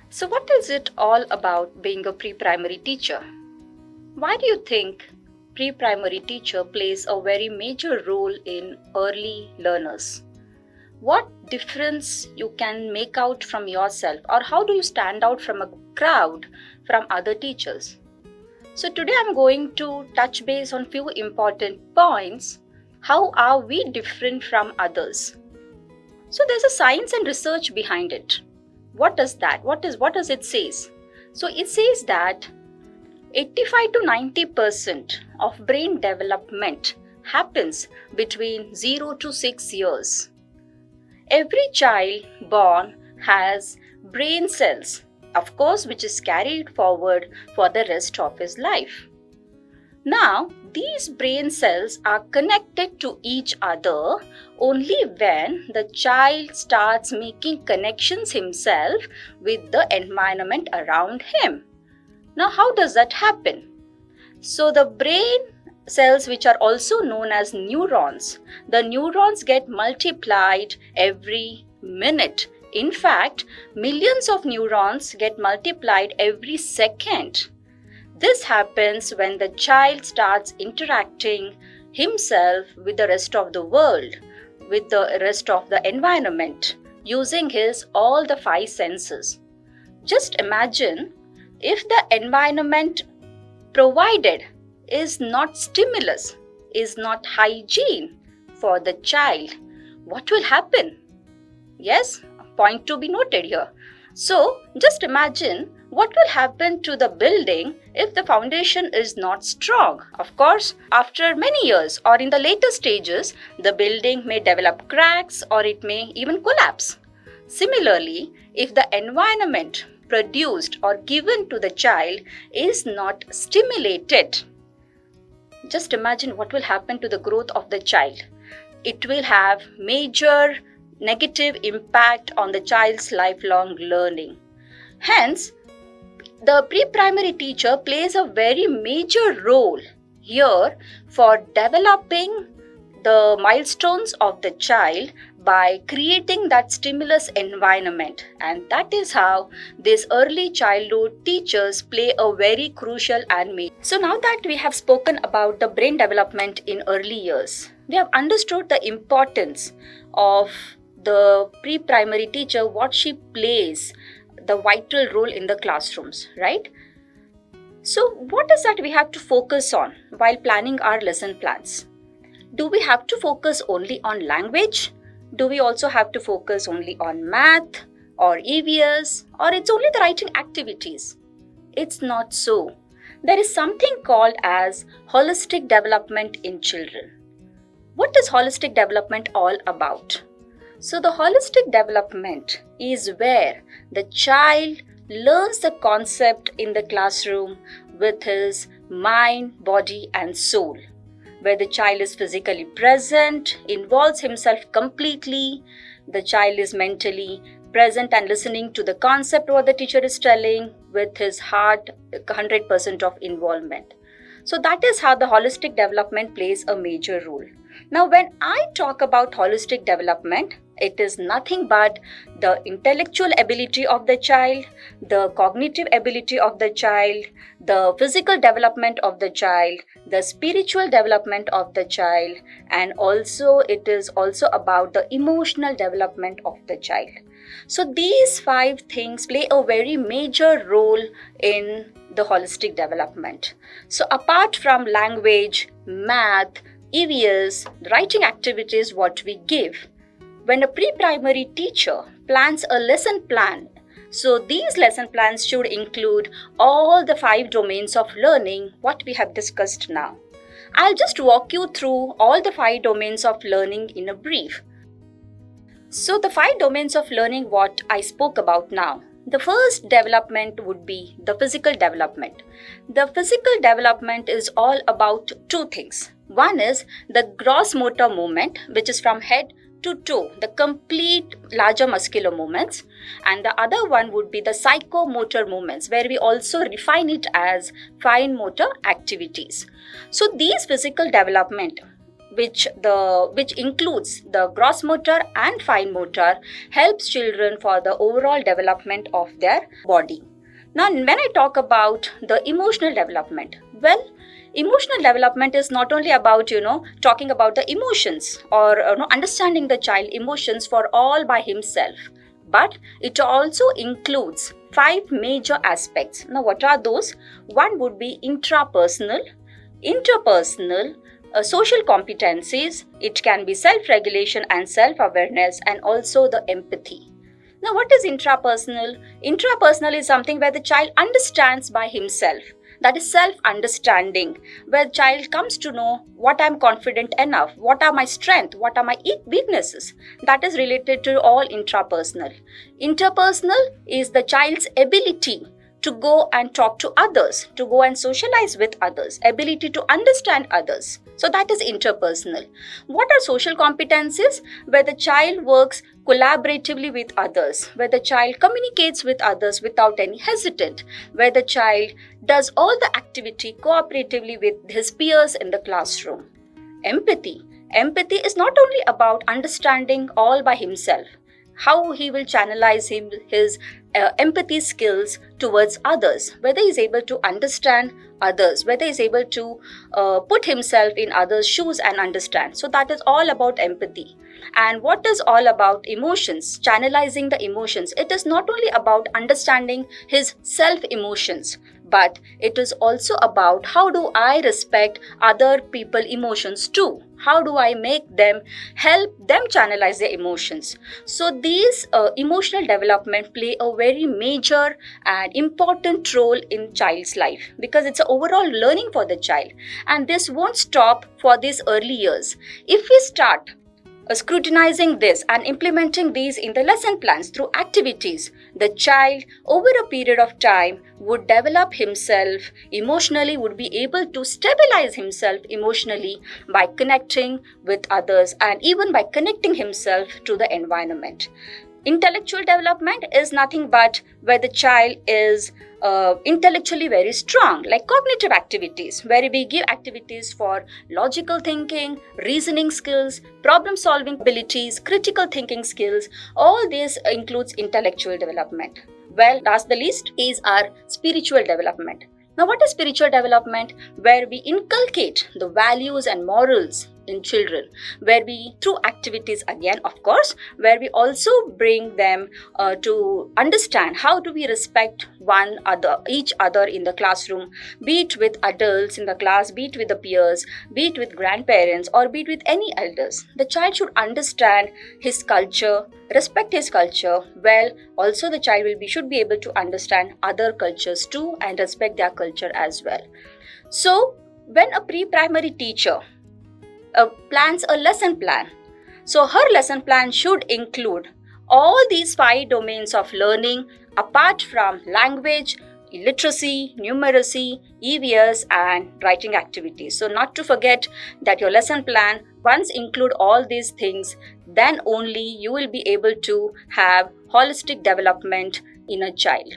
So, what is it all about being a pre-primary teacher? Why do you think pre-primary teacher plays a very major role in early learners? What difference you can make out from yourself, or how do you stand out from a crowd from other teachers? So today I'm going to touch base on few important points. How are we different from others? So there's a science and research behind it. What does that? What does it says? So it says that 85 to 90% of brain development happens between 0 to 6 years. Every child born has brain cells, of course, which is carried forward for the rest of his life. Now, these brain cells are connected to each other only when the child starts making connections himself with the environment around him. Now, how does that happen? So, the brain cells, which are also known as neurons, the neurons get multiplied every minute. In fact, millions of neurons get multiplied every second. This happens when the child starts interacting himself with the rest of the world, with the rest of the environment, using his all the five senses. Just imagine if the environment provided is not stimulus, is not hygiene for the child, what will happen? Yes, point to be noted here. So, just imagine what will happen to the building if the foundation is not strong. Of course, after many years or in the later stages, the building may develop cracks or it may even collapse. Similarly, if the environment produced or given to the child is not stimulated, just imagine what will happen to the growth of the child. It will have major negative impact on the child's lifelong learning. Hence, the pre-primary teacher plays a very major role here for developing the milestones of the child by creating that stimulus environment, and that is how these early childhood teachers play a very crucial and major. So now that we have spoken about the brain development in early years, we have understood the importance of the pre-primary teacher, what she plays, the vital role in the classrooms, right? So what is that we have to focus on while planning our lesson plans? Do we have to focus only on language? Do we also have to focus only on math or EVS, or it's only the writing activities? It's not so. There is something called as holistic development in children. What is holistic development all about? So the holistic development is where the child learns the concept in the classroom with his mind, body and soul, where the child is physically present, involves himself completely, the child is mentally present and listening to the concept what the teacher is telling with his heart, 100% of involvement. So that is how the holistic development plays a major role. Now, when I talk about holistic development, it is nothing but the intellectual ability of the child, the cognitive ability of the child, the physical development of the child, the spiritual development of the child, and also it is also about the emotional development of the child. So these five things play a very major role in the holistic development. So apart from language, math, EVS, writing activities what we give, when a pre-primary teacher plans a lesson plan, so these lesson plans should include all the five domains of learning what we have discussed now. I'll just walk you through all the five domains of learning in a brief. So the five domains of learning what I spoke about now. The first development would be the physical development. The physical development is all about two things. One is the gross motor movement, which is from head to toe, the complete larger muscular movements, and the other one would be the psychomotor movements, where we also refine it as fine motor activities. So these physical development, which includes the gross motor and fine motor, helps children for the overall development of their body. Now, when I talk about the emotional development, well, emotional development is not only about talking about the emotions or understanding the child emotions for all by himself, but it also includes 5 major aspects. Now, what are those? One would be intrapersonal, interpersonal, social competencies. It can be self-regulation and self-awareness, and also the empathy. Now, what is intrapersonal? Intrapersonal is something where the child understands by himself. That is self-understanding, where the child comes to know what I'm confident enough, what are my strengths, what are my weaknesses. That is related to all intrapersonal. Interpersonal is the child's ability to go and talk to others, to go and socialize with others, ability to understand others. So that is interpersonal. What are social competencies? Where the child works collaboratively with others, where the child communicates with others without any hesitant, where the child does all the activity cooperatively with his peers in the classroom. Empathy. Empathy is not only about understanding all by himself, how he will channelize his empathy skills towards others, whether he's able to understand others, whether he's able to put himself in others' shoes and understand. So that is all about empathy. And what is all about emotions, channelizing the emotions? It is not only about understanding his self-emotions, but it is also about how do I respect other people's emotions too? How do I help them channelize their emotions? So these emotional development play a very major and important role in child's life, because it's an overall learning for the child. And this won't stop for these early years. If we start scrutinizing this and implementing these in the lesson plans through activities, the child over a period of time would develop himself emotionally, would be able to stabilize himself emotionally by connecting with others and even by connecting himself to the environment. Intellectual development is nothing but where the child is intellectually very strong, like cognitive activities, where we give activities for logical thinking, reasoning skills, problem solving abilities, critical thinking skills. All this includes intellectual development. Well, last the least is our spiritual development. Now, what is spiritual development? Where we inculcate the values and morals in children, where we, through activities again, of course, where we also bring them to understand how do we respect each other in the classroom, be it with adults in the class, be it with the peers, be it with grandparents, or be it with any elders. The child should understand his culture, respect his culture. Well, also the child should be able to understand other cultures too and respect their culture as well. So when a pre-primary teacher plans a lesson plan, so her lesson plan should include all these 5 domains of learning apart from language, literacy, numeracy, EVS, and writing activities. So not to forget that your lesson plan once include all these things, then only you will be able to have holistic development in a child.